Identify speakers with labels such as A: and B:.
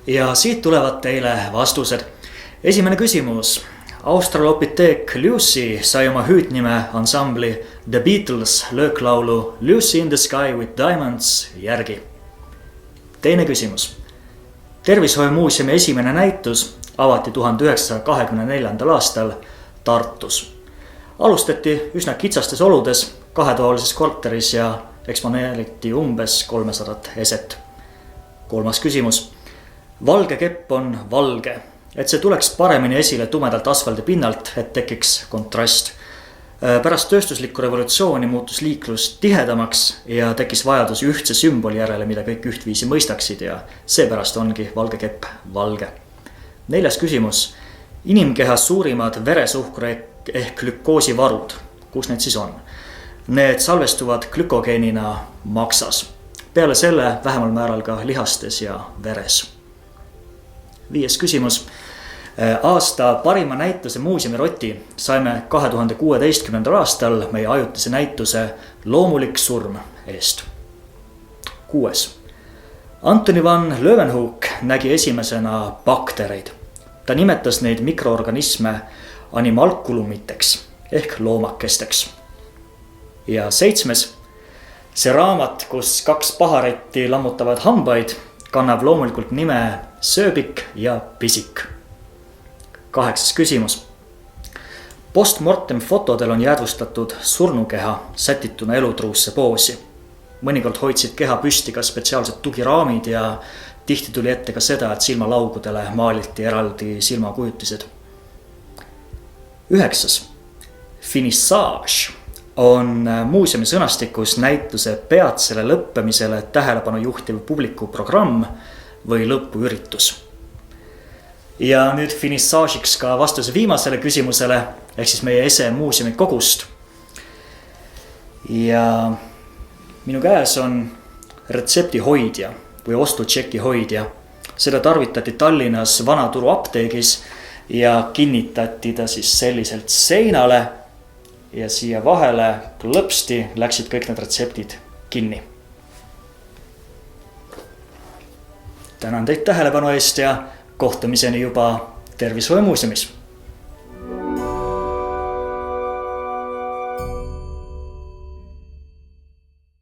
A: ja siit tulevad teile vastused. Esimene küsimus. Australopithec Lucy sai oma hüüdnime ansambli The Beatles lööklaulu Lucy in the Sky with Diamonds järgi. Teine küsimus. Tervishoiumuuseumi esimene näitus avati 1924. aastal Tartus. Alustati üsna kitsastes oludes, kahetoalises korteris ja eksponeeriti umbes 300 eset. Kolmas küsimus. Valge kepp on valge, et see tuleks paremini esile tumedalt asfaldi pinnalt, et tekiks kontrast. Pärast tööstuslikku revolutsiooni muutus liiklus tihedamaks ja tekkis vajadus ühtse sümboli järele, mida kõik ühtviisi mõistaksid ja seepärast ongi valge kepp valge. Neljas küsimus. Inimkeha suurimad veresuhkru ehk glükoosivarud. Kus need siis on? Need salvestuvad glükogeenina maksas. Peale selle vähemal määral ka lihastes ja veres. Viies küsimus. Aasta parima näituse muuseumiroti saime 2016. aastal meie ajutise näituse Loomulik surm eest. Kuues. Antoni van Leeuwenhoek nägi esimesena baktereid. Ta nimetas neid mikroorganisme animalkulumiteks ehk loomakesteks. Ja seitsmes. See raamat, kus kaks paharetti lammutavad hambaid, kannab loomulikult nime Sööbik ja pisik. Kaheksas küsimus. Postmortem fotodel on jäädvustatud surnukeha sätituna elutruusse poosi. Mõnikord hoidsid keha püsti ka spetsiaalsed tugiraamid ja tihti tuli ette ka seda, et silmalaugudele maaliti eraldi silmakujutised. Üheksas. Finissage on muuseumi sõnastikus näituse peatsele lõppemisele tähelepanu juhtiv publiku programm või lõpuüritus. Ja nüüd finissažiks ka vastuse viimasele küsimusele, ehk siis meie ese muuseumi kogust. Ja minu käes on retseptihoidja või ostutšeki hoidja. Seda tarvitati Tallinnas Vanaturu apteegis ja kinnitati ta siis selliselt seinale ja siia vahele klõpsti läksid kõik need retseptid kinni. Tänan teid tähelepanu eest ja kohtumiseni juba Tervishoiumuuseumis.